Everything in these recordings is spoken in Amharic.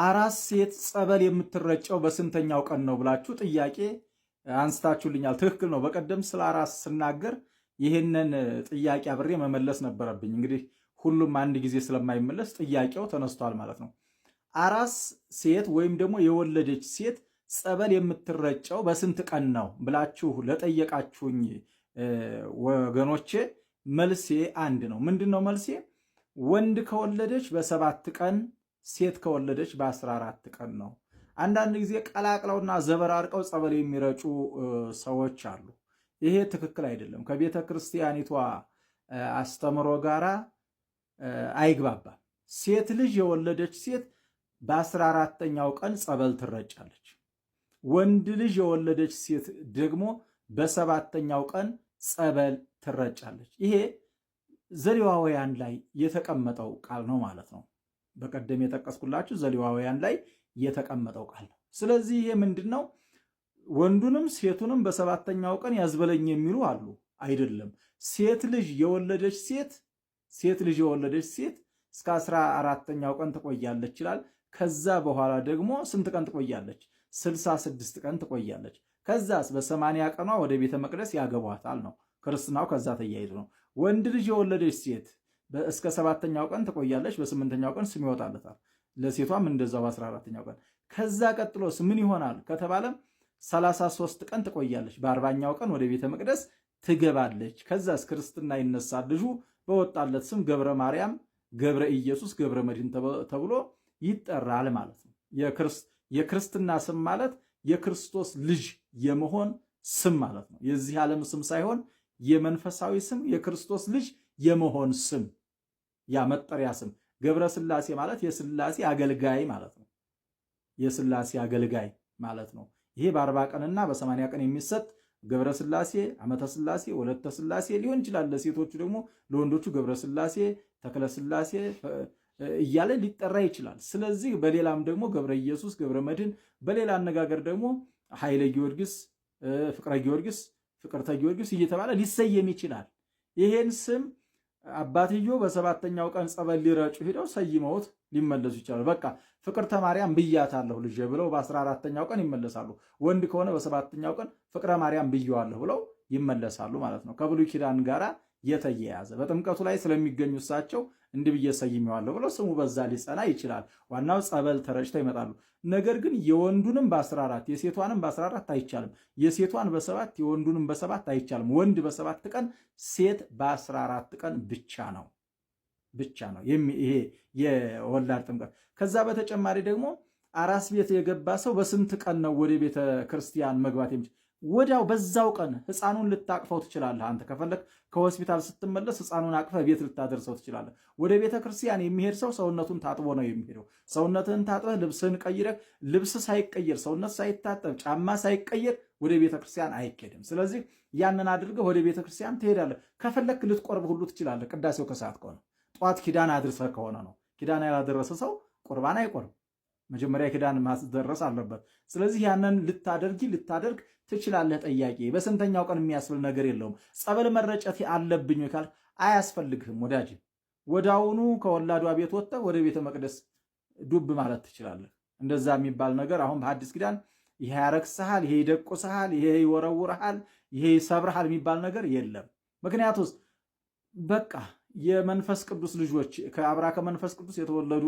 አራስ ሴት ጸበል የምትረጨው በስንተኛው ቀን ነው ብላችሁ ጥያቄ አንስታችሁልኛል። ትክክል ነው። በቀደም ስለ አራስ ስናገር ይህንን ጥያቄ አብሬ መመለስ ነበረብኝ። እንግዲህ ሁሉም አንድ ጊዜ ስለማይመለስ ጥያቄው ተነስቷል ማለት ነው። አራስ ሴት ወይም ደግሞ የወለደች ሴት ጸበል የምትረጨው በስንት ቀን ነው ብላችሁ ለጠየቃችሁኝ ወገኖቼ መልሴ አንድ ነው። ምንድን ነው መልሴ? ወንድ ከወለደች በ7 ቀን፣ ሴት ከወለደች በ14 ቀን ነው። አንዳንድ ጊዜ ቀላቅለውና ዘበራርቀው ጸበል የሚረጩ ሰዎች አሉ። ይሄ ትክክል አይደለም። ከቤተ ክርስቲያኒቷ አስተምሮ ጋራ አይግባባም። ሴት ልጅ የወለደች ሴት በ14ኛው ቀን ጸበል ትረጫለች። ወንድ ልጅ የወለደች ሴት ደግሞ በ7ኛው ቀን ጸበል ትረጫለች። ይሄ ዘሌዋውያን ላይ የተቀመጠው ቃል ነው ማለት ነው። በቀደም የጠቀስኩላችሁ ዘሌዋውያን ላይ የተቀመጠው ቃል ነው። ስለዚህ ይሄ ምንድን ነው? ወንዱንም ሴቱንም በ7ኛው ቀን ያዝበለኝ የሚሉ አሉ። አይደለም። ሴት ልጅ የወለደች ሴት እስከ 14ኛው ቀን ትቆያለች ይላል። ከዛ በኋላ ደግሞ ስንት ቀን ትቆያለች? 66 ቀን ትቆያለች። ከዛስ በ80 ቀኗ ወደ ቤተ መቅደስ ያገቧታል ነው። ክርስትናው ከዛ ተያይዞ ነው። ወንድ ልጅ የወለደች ሴት እስከ 7ኛው ቀን ትቆያለች። በ8ኛው ቀን ስም ይወጣለታል። ለሴቷም እንደዛው በ14ኛው ቀን። ከዛ ቀጥሎስ ምን ይሆናል ከተባለም 33 ቀን ትቆያለች። በ40ኛው ቀን ወደ ቤተ መቅደስ ትገባለች። ከዛስ ክርስትና ይነሳል። ልጁ በወጣለት ስም ገብረ ማርያም፣ ገብረ ኢየሱስ፣ ገብረ መድኅን ተብሎ ይጠራል ማለት ነው። የክርስትና ስም ማለት የክርስቶስ ልጅ የመሆን ስም ማለት ነው። የዚህ ዓለም ስም ሳይሆን የመንፈሳዊ ስም፣ የክርስቶስ ልጅ የመሆን ስም፣ ያ መጠሪያ ስም። ገብረ ሥላሴ ማለት የሥላሴ አገልጋይ ማለት ነው። የሥላሴ አገልጋይ ማለት ነው። ይሄ በ40 ቀንና በ80 ቀን የሚሰጥ ገብረ ሥላሴ፣ ዓመተ ሥላሴ፣ ወለተ ሥላሴ ሊሆን ይችላል። ለሴቶቹ ደግሞ ለወንዶቹ ገብረ ሥላሴ፣ ተክለ ሥላሴ እያለ ሊጠራ ይችላል። ስለዚህ በሌላም ደግሞ ገብረ ኢየሱስ፣ ገብረ መድኅን፣ በሌላ አነጋገር ደግሞ ኃይለ ጊዮርጊስ፣ ፍቅረ ጊዮርጊስ፣ ፍቅርተ ጊዮርጊስ እየተባለ ሊሰየም ይችላል። ይሄን ስም አባትዮ በ7ኛው ቀን ጸበል ሊረጩ ሄደው ሰይመውት ሊመለሱ ይችላሉ። በቃ ፍቅርተ ማርያም ብያታለሁ ልጄ ብለው በ14ኛው ቀን ይመለሳሉ። ወንድ ከሆነ በ7ኛው ቀን ፍቅረ ማርያም ብየዋለሁ ብለው ይመለሳሉ ማለት ነው። ከብሉይ ኪዳን ጋር የተያያዘ በጥምቀቱ ላይ ስለሚገኙ እሳቸው እንዲህ ብዬ ሰይሜዋለሁ ብለው ስሙ በዛ ሊጸና ይችላል። ዋናው ጸበል ተረጭተው ይመጣሉ። ነገር ግን የወንዱንም በ14 የሴቷንም በ14 አይቻልም። የሴቷን በ7 የወንዱንም በ7 አይቻልም። ወንድ በ7 ቀን፣ ሴት በ14 ቀን ብቻ ነው። ይሄ የወላድ ጥምቀት። ከዛ በተጨማሪ ደግሞ አራስ ቤት የገባ ሰው በስንት ቀን ነው ወደ ቤተ ክርስቲያን መግባት የሚችል? ወዲያው በዛው ቀን ሕፃኑን ልታቅፈው ትችላለህ። አንተ ከፈለክ ከሆስፒታል ስትመለስ ሕፃኑን አቅፈህ ቤት ልታደርሰው ትችላለህ። ወደ ቤተ ክርስቲያን የሚሄድ ሰው ሰውነቱን ታጥቦ ነው የሚሄደው። ሰውነትህን ታጥበህ ልብስህን ቀይረህ፣ ልብስ ሳይቀየር ሰውነት ሳይታጠብ ጫማ ሳይቀየር ወደ ቤተ ክርስቲያን አይኬድም። ስለዚህ ያንን አድርገህ ወደ ቤተ ክርስቲያን ትሄዳለህ። ከፈለክ ልትቆርብ ሁሉ ትችላለህ። ቅዳሴው ከሰዓት ከሆነ ጠዋት ኪዳን አድርሰህ ከሆነ ነው። ኪዳን ያላደረሰ ሰው ቁርባን አይቆርም። መጀመሪያ ኪዳን ማስደረስ አለበት። ስለዚህ ያንን ልታደርግ ትችላለህ። ጠያቄ በስንተኛው ቀን የሚያስብል ነገር የለውም። ጸበል መረጨት አለብኝ ካል አያስፈልግህም ወዳጅ። ወዳውኑ ከወላዷ ቤት ወጥተህ ወደ ቤተ መቅደስ ዱብ ማለት ትችላለህ። እንደዛ የሚባል ነገር አሁን በሐዲስ ኪዳን ይሄ ያረክስሃል፣ ይሄ ይደቁስሃል፣ ይሄ ይወረውርሃል፣ ይሄ ይሰብርሃል የሚባል ነገር የለም። ምክንያቱስ በቃ የመንፈስ ቅዱስ ልጆች ከአብራከ መንፈስ ቅዱስ የተወለዱ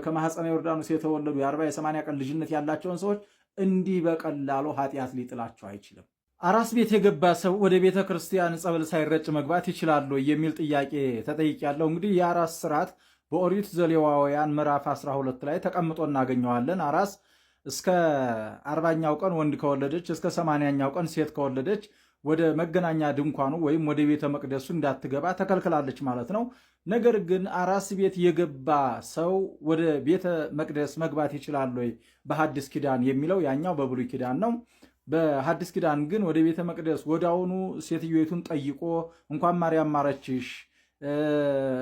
ከማኅፀነ ዮርዳኖስ የተወለዱ የ40 የ80 ቀን ልጅነት ያላቸውን ሰዎች እንዲህ በቀላሉ ኃጢአት ሊጥላቸው አይችልም። አራስ ቤት የገባ ሰው ወደ ቤተ ክርስቲያን ጸበል ሳይረጭ መግባት ይችላል የሚል ጥያቄ ተጠይቄያለሁ። እንግዲህ የአራስ ስርዓት በኦሪት ዘሌዋውያን ምዕራፍ 12 ላይ ተቀምጦ እናገኘዋለን። አራስ እስከ 40ኛው ቀን ወንድ ከወለደች እስከ 80ኛው ቀን ሴት ከወለደች ወደ መገናኛ ድንኳኑ ወይም ወደ ቤተ መቅደሱ እንዳትገባ ተከልክላለች ማለት ነው። ነገር ግን አራስ ቤት የገባ ሰው ወደ ቤተ መቅደስ መግባት ይችላል ወይ በሐዲስ ኪዳን የሚለው ያኛው በብሉይ ኪዳን ነው። በሐዲስ ኪዳን ግን ወደ ቤተ መቅደስ ወዳውኑ ሴትዮቱን ጠይቆ እንኳን ማርያም ማረችሽ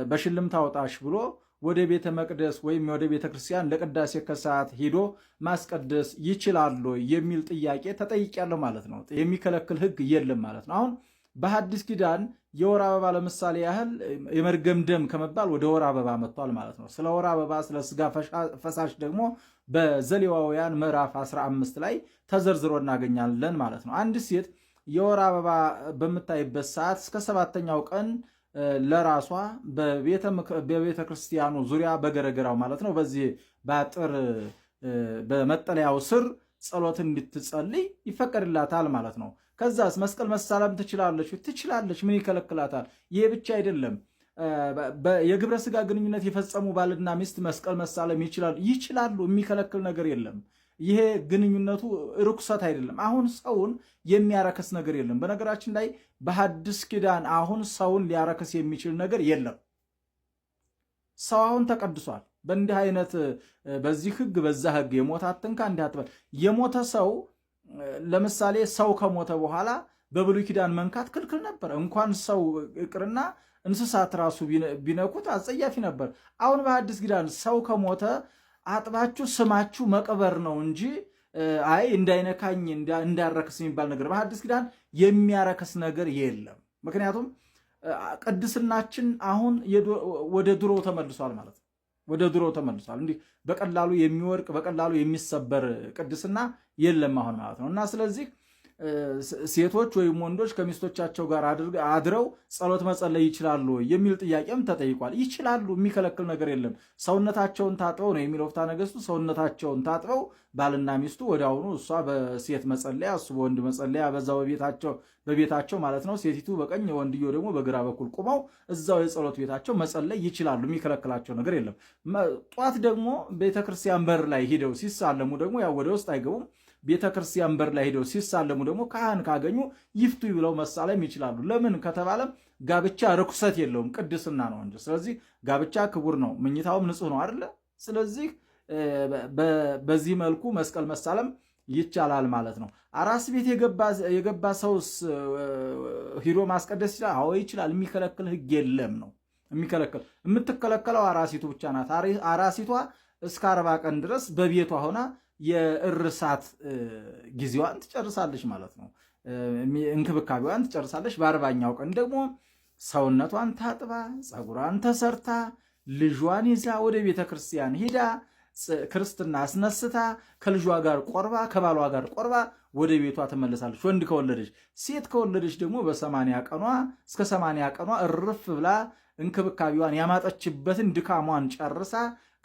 በሽልም ታወጣሽ ብሎ ወደ ቤተ መቅደስ ወይም ወደ ቤተ ክርስቲያን ለቅዳሴ ከሰዓት ሄዶ ማስቀደስ ይችላል የሚል ጥያቄ ተጠይቄያለሁ ማለት ነው። የሚከለክል ሕግ የለም ማለት ነው። አሁን በሐዲስ ኪዳን የወር አበባ ለምሳሌ ያህል የመርገም ደም ከመባል ወደ ወር አበባ መጥቷል ማለት ነው። ስለ ወር አበባ ስለ ስጋ ፈሳሽ ደግሞ በዘሌዋውያን ምዕራፍ 15 ላይ ተዘርዝሮ እናገኛለን ማለት ነው። አንድ ሴት የወር አበባ በምታይበት ሰዓት እስከ 7ኛው ቀን ለራሷ በቤተ ክርስቲያኑ ዙሪያ በገረገራው ማለት ነው በዚህ በአጥር በመጠለያው ስር ጸሎት እንድትጸልይ ይፈቀድላታል ማለት ነው። ከዛስ መስቀል መሳለም ትችላለች። ምን ይከለክላታል? ይሄ ብቻ አይደለም። የግብረ ስጋ ግንኙነት የፈጸሙ ባልና ሚስት መስቀል መሳለም ይችላሉ። የሚከለክል ነገር የለም። ይሄ ግንኙነቱ ርኩሰት አይደለም። አሁን ሰውን የሚያረክስ ነገር የለም። በነገራችን ላይ በሐዲስ ኪዳን አሁን ሰውን ሊያረክስ የሚችል ነገር የለም። ሰው አሁን ተቀድሷል። በእንዲህ አይነት በዚህ ህግ በዛ ህግ የሞተ አትንካ እንዲህ አትበል። የሞተ ሰው ለምሳሌ ሰው ከሞተ በኋላ በብሉይ ኪዳን መንካት ክልክል ነበር። እንኳን ሰው ይቅርና እንስሳት ራሱ ቢነኩት አጸያፊ ነበር። አሁን በሐዲስ ኪዳን ሰው ከሞተ አጥባችሁ ስማችሁ መቅበር ነው እንጂ አይ እንዳይነካኝ እንዳረክስ የሚባል ነገር በሐዲስ ኪዳን የሚያረክስ ነገር የለም። ምክንያቱም ቅድስናችን አሁን ወደ ድሮ ተመልሷል ማለት ነው። ወደ ድሮ ተመልሷል። እንዲህ በቀላሉ የሚወርቅ በቀላሉ የሚሰበር ቅድስና የለም አሁን ማለት ነው። እና ስለዚህ ሴቶች ወይም ወንዶች ከሚስቶቻቸው ጋር አድረው ጸሎት መጸለይ ይችላሉ የሚል ጥያቄም ተጠይቋል። ይችላሉ፣ የሚከለክል ነገር የለም። ሰውነታቸውን ታጥበው ነው የሚለው ፍትሐ ነገሥቱ። ሰውነታቸውን ታጥበው ባልና ሚስቱ ወዲያውኑ እሷ በሴት መጸለያ እሱ በወንድ መጸለያ በዛው በቤታቸው ማለት ነው። ሴቲቱ በቀኝ ወንድየው ደግሞ በግራ በኩል ቁመው እዛው የጸሎት ቤታቸው መጸለይ ይችላሉ። የሚከለክላቸው ነገር የለም። ጧት ደግሞ ቤተክርስቲያን በር ላይ ሂደው ሲሳለሙ ደግሞ ያው ወደ ውስጥ አይገቡም። ቤተክርስቲያን በር ላይ ሄደው ሲሳለሙ ደግሞ ካህን ካገኙ ይፍቱ ብለው መሳለም ይችላሉ። ለምን ከተባለም ጋብቻ ርኩሰት የለውም፣ ቅድስና ነው እንጂ። ስለዚህ ጋብቻ ክቡር ነው፣ ምኝታውም ንጹህ ነው አይደለ? ስለዚህ በዚህ መልኩ መስቀል መሳለም ይቻላል ማለት ነው። አራስ ቤት የገባ ሰውስ ሂዶ ማስቀደስ ይችላል? አዎ ይችላል። የሚከለክል ህግ የለም ነው የሚከለክል። የምትከለከለው አራሲቱ ብቻ ናት። አራሲቷ እስከ 40 ቀን ድረስ በቤቷ ሆና የእርሳት ጊዜዋን ትጨርሳለች ማለት ነው። እንክብካቤዋን ትጨርሳለች። በ40ኛው ቀን ደግሞ ሰውነቷን ታጥባ ፀጉሯን ተሰርታ ልጇን ይዛ ወደ ቤተ ክርስቲያን ሂዳ ክርስትና አስነስታ ከልጇ ጋር ቆርባ ከባሏ ጋር ቆርባ ወደ ቤቷ ትመለሳለች። ወንድ ከወለደች፣ ሴት ከወለደች ደግሞ በ80 ቀኗ እስከ 80 ቀኗ እርፍ ብላ እንክብካቤዋን ያማጠችበትን ድካሟን ጨርሳ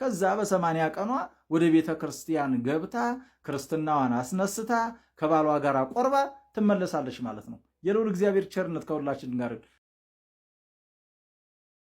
ከዛ በ80 ቀኗ ወደ ቤተ ክርስቲያን ገብታ ክርስትናዋን አስነስታ ከባሏ ጋር ቆርባ ትመለሳለች ማለት ነው። የልዑል እግዚአብሔር ቸርነት ከሁላችን ጋር